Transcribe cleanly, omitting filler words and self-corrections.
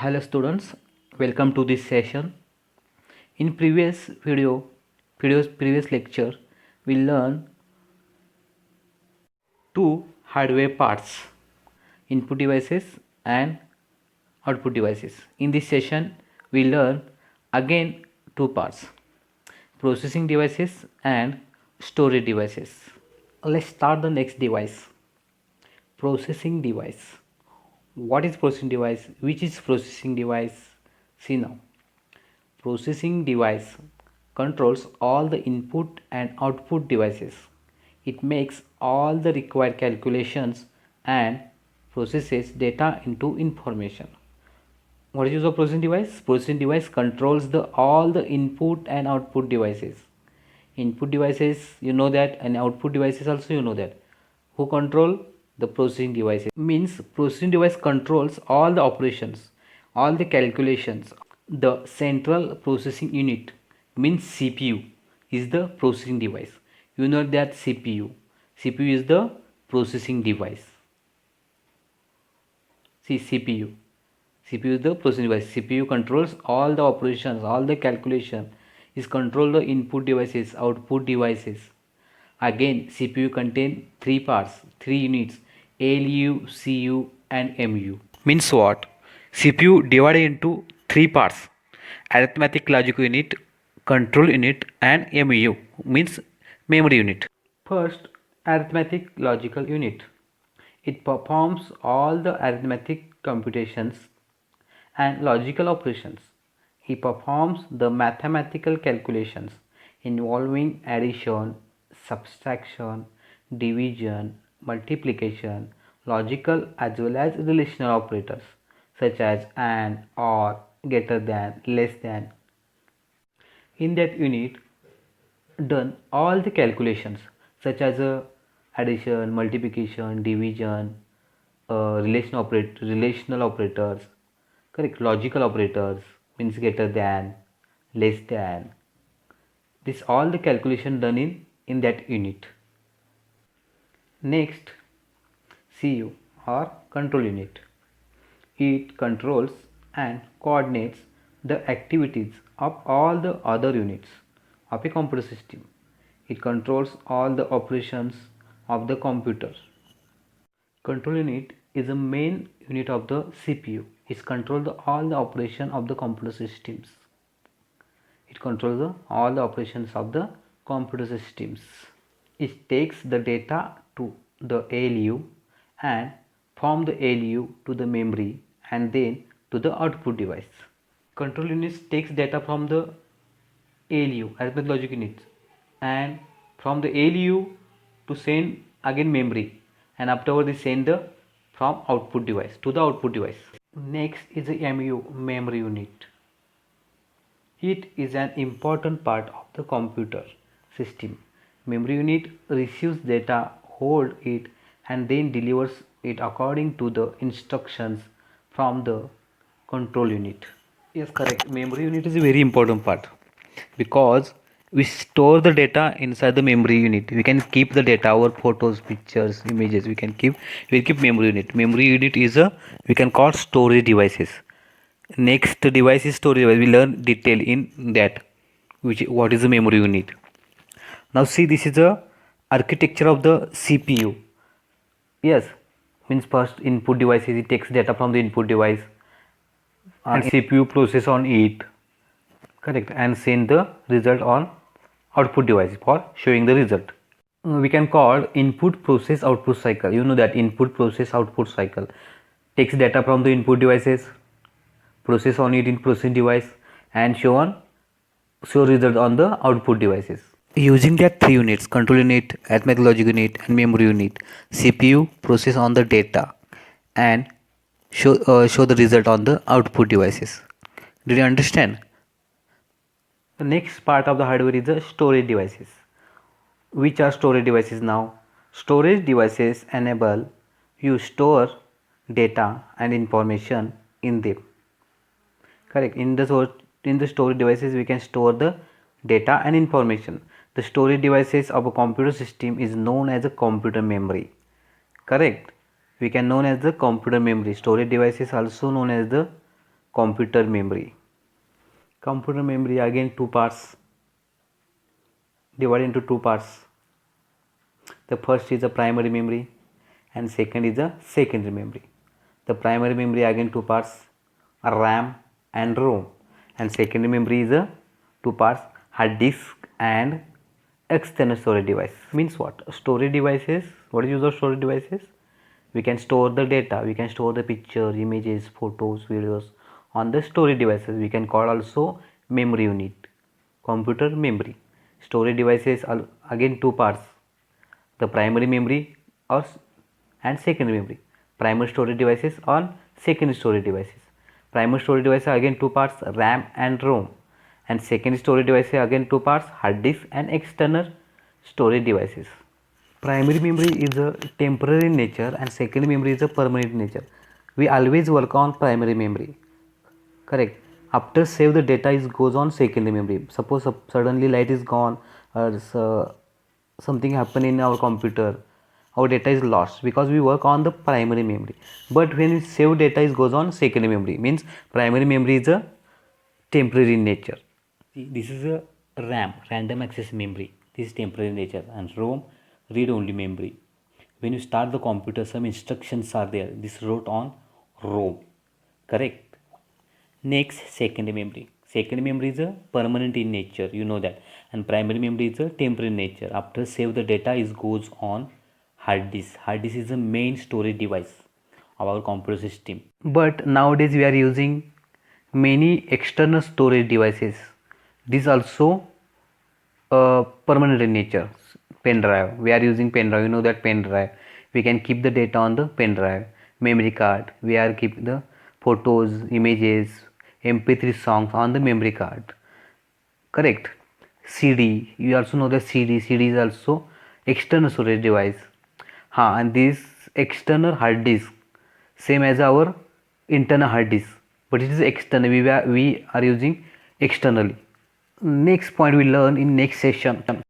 Hello students, welcome to this session. In previous lecture, we learned two hardware parts, input devices and output devices. In this session, we learn again two parts, processing devices and storage devices. Let's start the next device, processing device. What is processing device? Which is processing device? See now. Processing device controls all the input and output devices. It makes all the required calculations and processes data into information. What is use of processing device? Processing device controls all the input and output devices. Input devices, you know that, and output devices also, you know that. Who control? The processing devices. Means processing device controls all the operations, all the calculations. The central processing unit means CPU is the processing device. You know that CPU is the processing device. See, CPU is the processing device. CPU controls all the operations, all the calculation. Is control the input devices, output devices. Again, CPU contain three parts, three units: ALU, CU, and MU. Means what? CPU divided into three parts: arithmetic logic unit, control unit, and MU. Means memory unit. First, arithmetic logical unit. It performs all the arithmetic computations and logical operations. He performs the mathematical calculations involving addition, subtraction, division, multiplication, logical as well as relational operators such as and, or, greater than, less than. In that unit, done all the calculations such as addition, multiplication, division, relational operators, correct, logical operators means greater than, less than. This all the calculation done in that unit. Next, CU or control unit. It controls and coordinates the activities of all the other units of a computer system. It controls all the operations of the computer. Control unit is the main unit of the CPU. It controls all the operation of the computer systems. It controls all the operations of the computer systems. It takes the data to the ALU and from the ALU to the memory and then to the output device. Control unit takes data from the ALU, arithmetic logic unit, and from the ALU to send again memory, and afterward they send the from output device to the output device. Next is the MU, memory unit. It is an important part of the computer system. Memory unit receives data, holds it, and then delivers it according to the instructions from the control unit. Yes, correct. Memory unit is a very important part because we store the data inside the memory unit. We can keep the data, our photos, pictures, images. We keep memory unit. Memory unit is a, we can call storage devices. Next device is storage device. We learn detail in that, which what is the memory unit. Now see, this is the architecture of the CPU. Yes, means first input devices, it takes data from the input device and CPU process on it, correct, and send the result on output device for showing the result. We can call input process output cycle. You know that input process output cycle takes data from the input devices, process on it in processing device, and show result on the output devices. Using that three units, control unit, arithmetic logic unit, and memory unit, CPU process on the data and show the result on the output devices. Did you understand? The next part of the hardware is the storage devices. Which are storage devices now? Storage devices enable you store data and information in them. Correct. In the storage devices we can store the data and information. The storage devices of a computer system is known as a computer memory. Correct. We can known as the computer memory. Storage device is also known as the computer memory. Computer memory again two parts, divided into two parts. The first is the primary memory and second is the secondary memory. The primary memory again two parts, RAM and ROM, and secondary memory is a two parts, hard disk and external storage device. Means what? Storage devices. What is use of storage devices? We can store the data, we can store the picture, images, photos, videos on the storage devices. We can call also memory unit, computer memory. Storage devices are again two parts, the primary memory or and secondary memory. Primary storage devices or secondary storage devices. Primary storage devices are again two parts, RAM and ROM, and secondary storage devices again two parts, hard disk and external storage devices. Primary memory is a temporary in nature and secondary memory is a permanent in nature. We always work on primary memory, correct? After save the data is goes on secondary memory. Suppose suddenly light is gone or something happen in our computer, our data is lost because we work on the primary memory. But when we save data is goes on secondary memory, means primary memory is a temporary in nature. See, this is a RAM, random access memory. This is temporary in nature, and ROM, read only memory. When you start the computer, some instructions are there. This wrote on ROM, correct? Next, secondary memory. Secondary memory is a permanent in nature, you know that, and primary memory is a temporary in nature. After save the data, it goes on hard disk. Hard disk is the main storage device of our computer system. But nowadays we are using many external storage devices. This also permanent in nature. Pen drive, we are using pen drive, you know that pen drive, we can keep the data on the pen drive. Memory card, we are keep the photos, images, mp3 songs on the memory card, correct? CD, you also know that CD is also external storage device. And this external hard disk same as our internal hard disk, but it is external, we are using externally. Next point we learn in next session.